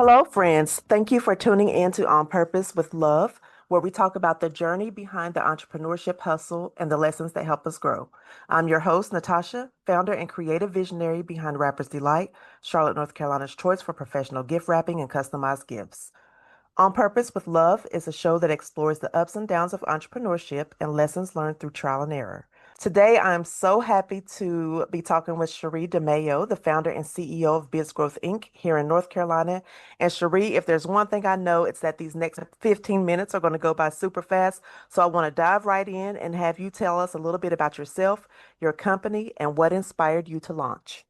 Hello, friends. Thank you for tuning in to On Purpose with Love, where we talk about the journey behind the entrepreneurship hustle and the lessons that help us grow. I'm your host, Natasha, founder and creative visionary behind Rapper's Delight, Charlotte, North Carolina's choice for professional gift wrapping and customized gifts. On Purpose with Love is a show that explores the ups and downs of entrepreneurship and lessons learned through trial and error. Today, I'm so happy to be talking with Cherie DeMayo, the founder and CEO of Biz Growth Inc. here in North Carolina. And Cherie, if there's one thing I know, it's that these next 15 minutes are going to go by super fast. So I want to dive right in and have you tell us a little bit about yourself, your company, and what inspired you to launch.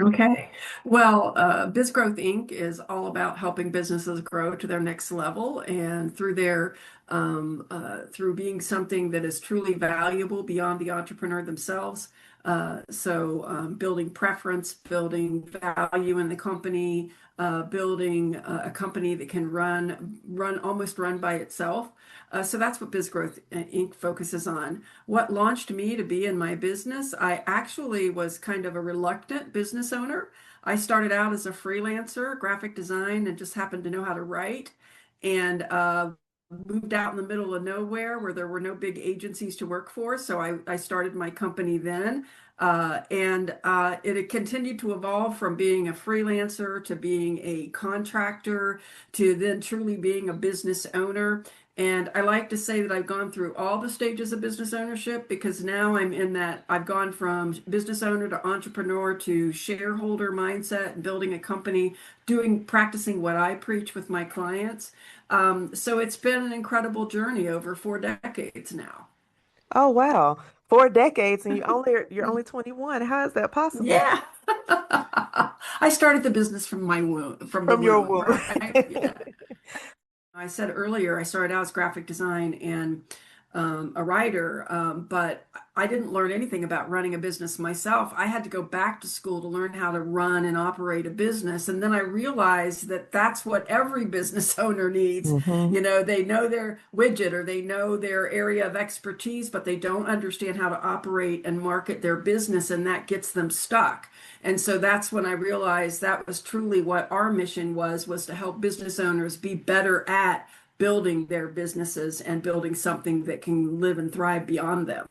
Okay. Well, Biz Growth Inc. is all about helping businesses grow to their next level and through being something that is truly valuable beyond the entrepreneur themselves. Building preference, building value in the company, building a company that can almost run by itself. So that's what Biz Growth Inc. focuses on. What launched me to be in my business? I actually was kind of a reluctant business owner. I started out as a freelancer, graphic design, and just happened to know how to write. And moved out in the middle of nowhere where there were no big agencies to work for. So I started my company then. It had continued to evolve from being a freelancer to being a contractor to then truly being a business owner. And I like to say that I've gone through all the stages of business ownership because now I'm in that I've gone from business owner to entrepreneur to shareholder mindset and building a company, practicing what I preach with my clients. So it's been an incredible journey over 4 decades now. Oh, wow. 4 decades and you're only 21. How is that possible? Yeah. I started the business from the From your womb, womb. right? Yeah. I said earlier, I started out as graphic design and a writer, but I didn't learn anything about running a business myself. I had to go back to school to learn how to run and operate a business. And then I realized that that's what every business owner needs. Hmm. They know their widget or they know their area of expertise, but they don't understand how to operate and market their business, and that gets them stuck. And so that's when I realized that was truly what our mission was to help business owners be better at building their businesses and building something that can live and thrive beyond them.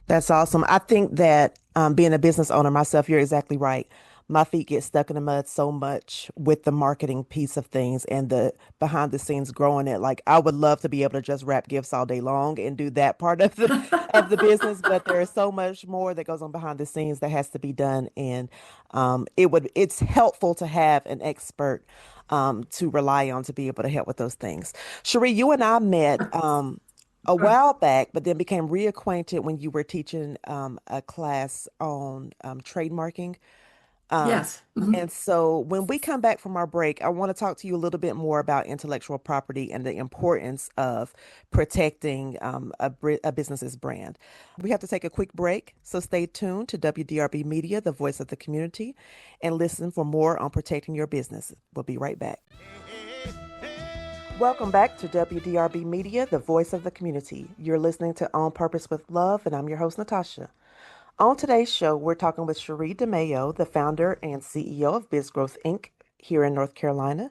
That's awesome. I think that being a business owner myself, you're exactly right. My feet get stuck in the mud so much with the marketing piece of things and the behind the scenes growing it. Like I would love to be able to just wrap gifts all day long and do that part of the business, but there is so much more that goes on behind the scenes that has to be done. And it's helpful to have an expert to rely on to be able to help with those things. Cherie, you and I met a while back, but then became reacquainted when you were teaching a class on trademarking. Um, Yes. Mhm. and so when we come back from our break, I want to talk to you a little bit more about intellectual property and the importance of protecting a business's brand. We have to take a quick break, so stay tuned to WDRB Media, the voice of the community, and listen for more on protecting your business. We'll be right back. Welcome back to WDRB Media, the voice of the community. You're listening to On Purpose with Love, and I'm your host, Natasha. On today's show, we're talking with Cherie DeMayo, the founder and CEO of Biz Growth Inc. here in North Carolina.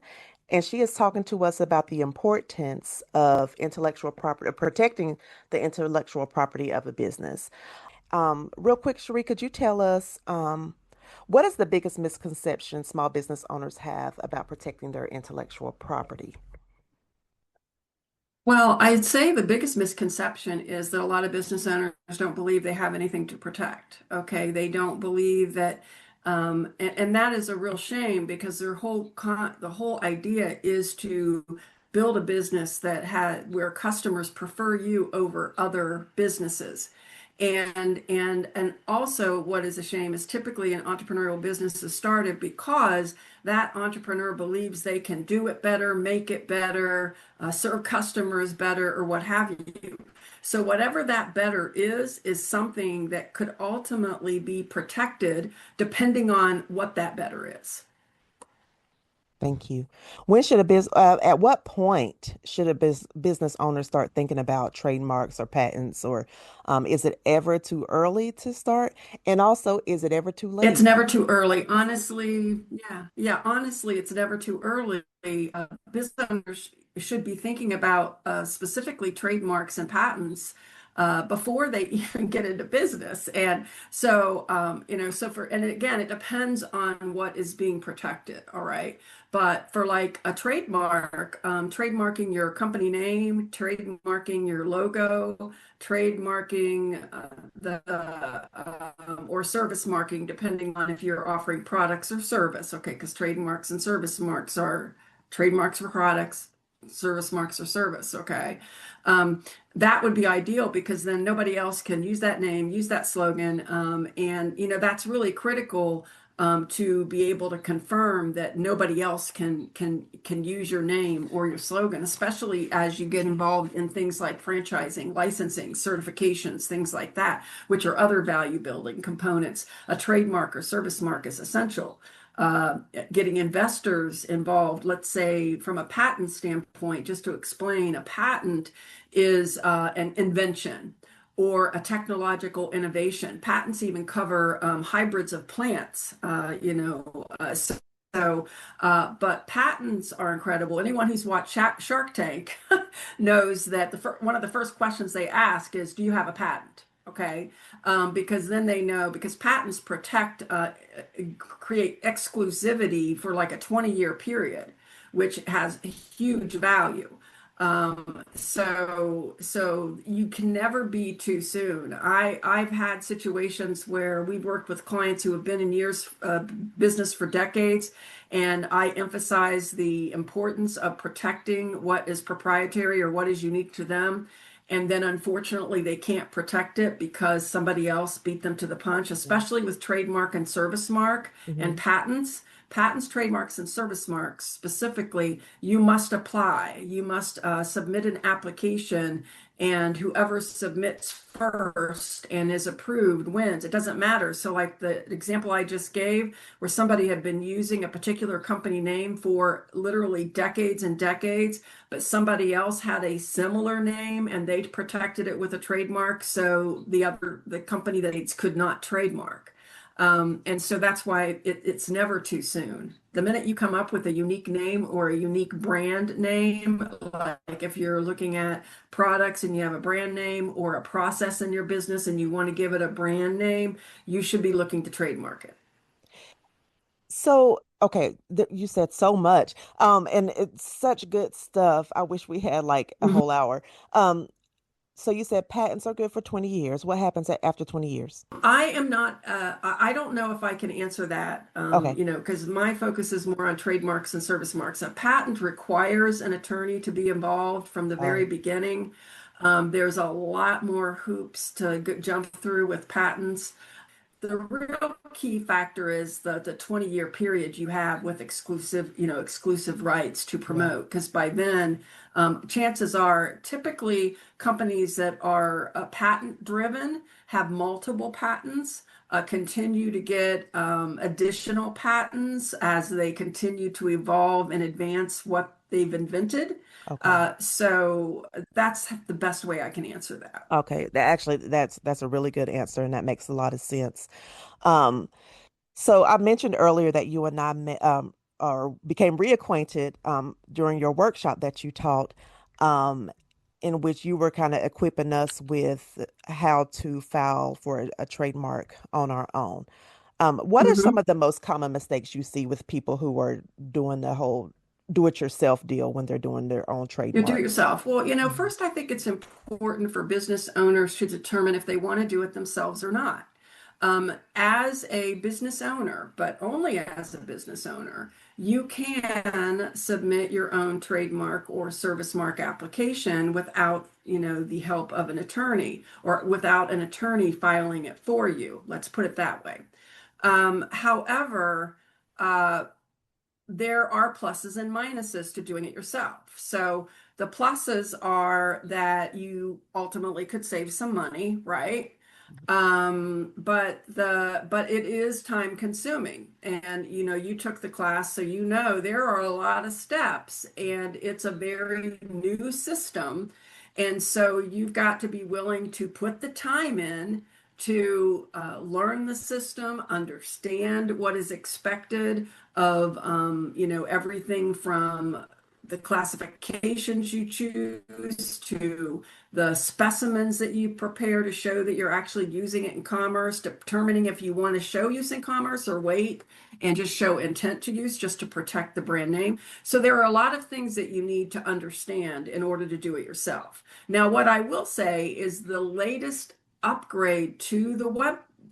And she is talking to us about the importance of intellectual property, protecting the intellectual property of a business. Real quick, Cherie, could you tell us what is the biggest misconception small business owners have about protecting their intellectual property? Well, I'd say the biggest misconception is that a lot of business owners don't believe they have anything to protect. Okay, they don't believe that, and that is a real shame because the whole idea is to build a business where customers prefer you over other businesses. And also what is a shame is typically an entrepreneurial business is started because that entrepreneur believes they can do it better, make it better, serve customers better, or what have you. So whatever that better is something that could ultimately be protected depending on what that better is. Thank you. At what point should business owner start thinking about trademarks or patents, or is it ever too early to start? And also, is it ever too It's late? never too early. Honestly, yeah, honestly, it's never too early. Business owners should be thinking about specifically trademarks and patents before they even get into business. And so, and again, it depends on what is being protected. All right. But for like a trademark, trademarking your company name, trademarking your logo, trademarking or service marking, depending on if you're offering products or service. Okay, because trademarks and service marks are trademarks for products, service marks or service. Okay, um, that would be ideal because then nobody else can use that name, use that slogan, and that's really critical to be able to confirm that nobody else can use your name or your slogan, especially as you get involved in things like franchising, licensing, certifications, things like that, which are other value building components. A trademark or service mark is essential. Getting investors involved, let's say from a patent standpoint, just to explain, a patent is an invention or a technological innovation. Patents even cover hybrids of plants, but patents are incredible. Anyone who's watched Shark Tank knows that one of the first questions they ask is, "Do you have a patent?" Okay, because then they know because patents create exclusivity for like a 20-year period, which has huge value. So you can never be too soon. I've had situations where we've worked with clients who have been in years business for decades, and I emphasize the importance of protecting what is proprietary or what is unique to them. And then unfortunately, they can't protect it because somebody else beat them to the punch, especially with trademark and service mark Mm-hmm. and patents. Patents, trademarks, and service marks specifically, you must apply. You must submit an application, and whoever submits first and is approved wins. It doesn't matter. So, like the example I just gave, where somebody had been using a particular company name for literally decades and decades, but somebody else had a similar name and they protected it with a trademark, so the company that it's could not trademark. And so that's why it's never too soon. The minute you come up with a unique name or a unique brand name, like if you're looking at products and you have a brand name or a process in your business and you want to give it a brand name, you should be looking to trademark it. So, okay, you said so much, and it's such good stuff. I wish we had like a Mhm. whole hour. Um, so you said patents are good for 20 years. What happens after 20 years? I am not, I don't know if I can answer that, Okay. because my focus is more on trademarks and service marks. A patent requires an attorney to be involved from the very Oh, beginning. There's a lot more hoops to jump through with patents. The real key factor is the 20-year period you have with exclusive rights to yeah. promote. Because by then, chances are typically companies that are patent driven have multiple patents, continue to get additional patents as they continue to evolve and advance what they've invented. Okay. So that's the best way I can answer that. Okay. That's a really good answer, and that makes a lot of sense. Um, So I mentioned earlier that you and I met, or became reacquainted during your workshop that you taught, um, in which you were kind of equipping us with how to file for a trademark on our own. What are some Mhm. of the most common mistakes you see with people who are doing the whole do-it-yourself deal when they're doing their own You do it trademark? yourself. Well, Mhm. first, I think it's important for business owners to determine if they want to do it themselves or not. As a business owner, but only as a business owner, you can submit your own trademark or service mark application without, the help of an attorney or without an attorney filing it for you. Let's put it that way. However, uh, there are pluses and minuses to doing it yourself. So the pluses are that you ultimately could save some money, right? But it is time consuming. And you took the class, so there are a lot of steps, and it's a very new system. And so you've got to be willing to put the time in to learn the system, understand what is expected of everything from the classifications you choose to the specimens that you prepare to show that you're actually using it in commerce, determining if you want to show use in commerce or wait and just show intent to use just to protect the brand name. So there are a lot of things that you need to understand in order to do it yourself. Now, what I will say is the latest upgrade to the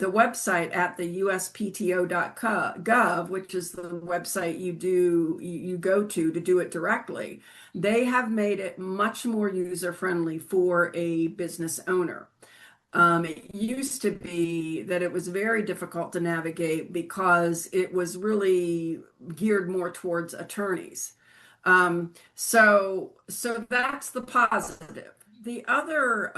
website at the USPTO.gov, which is the website you go to do it directly. They have made it much more user friendly for a business owner. It used to be that it was very difficult to navigate because it was really geared more towards attorneys. So that's the positive. The other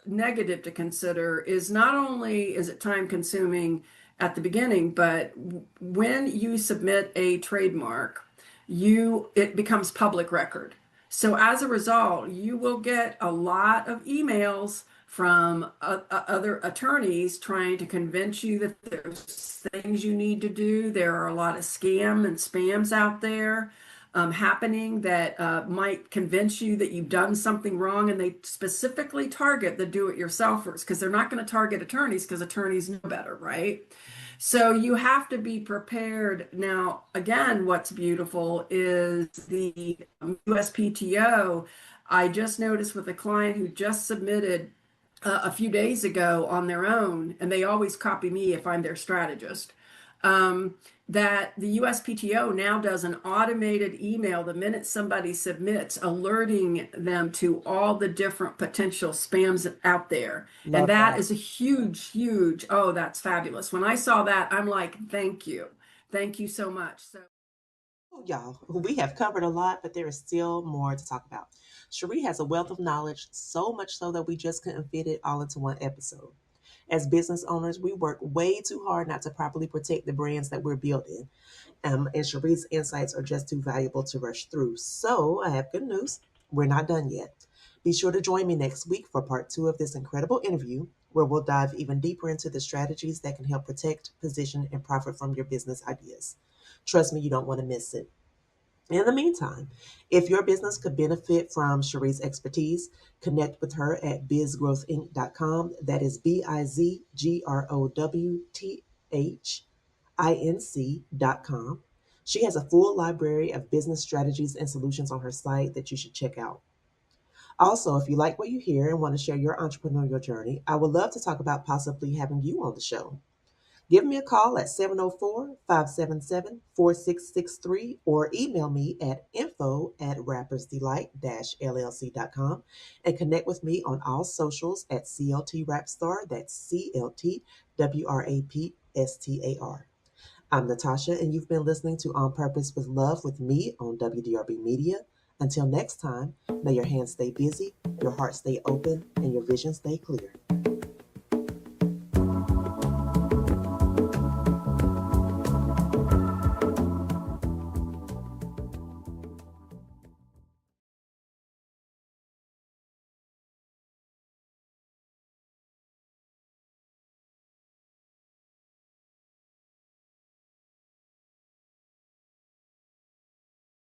negative to consider is not only is it time consuming at the beginning, but when you submit a trademark, it becomes public record. So as a result, you will get a lot of emails from other attorneys trying to convince you that there's things you need to do. There are a lot of scam and spams out there happening that might convince you that you've done something wrong, and they specifically target the do-it-yourselfers because they're not going to target attorneys because attorneys know better, right? So you have to be prepared. Now, again, what's beautiful is the USPTO. I just noticed with a client who just submitted a few days ago on their own, and they always copy me if I'm their strategist. Um, that the USPTO now does an automated email the minute somebody submits, alerting them to all the different potential spams out there. And Love that that. is a huge, huge, oh, that's fabulous. When I saw that, I'm like, thank you. Thank you so much. So Oh, y'all, we have covered a lot, but there is still more to talk about. Cherie has a wealth of knowledge, so much so that we just couldn't fit it all into one episode. As business owners, we work way too hard not to properly protect the brands that we're building. And Cherie's insights are just too valuable to rush through. So I have good news. We're not done yet. Be sure to join me next week for part two of this incredible interview, where we'll dive even deeper into the strategies that can help protect, position, and profit from your business ideas. Trust me, you don't want to miss it. In the meantime, if your business could benefit from Cherie's expertise, connect with her at bizgrowthinc.com. That is bizgrowthinc.com. She has a full library of business strategies and solutions on her site that you should check out. Also, if you like what you hear and want to share your entrepreneurial journey, I would love to talk about possibly having you on the show. Give me a call at 704-577-4663 or email me at info@rappersdelight-llc.com and connect with me on all socials at CLT Rapstar. That's CLTWRAPSTAR. I'm Natasha, and you've been listening to On Purpose with Love with me on WDRB Media. Until next time, may your hands stay busy, your heart stay open, and your vision stay clear.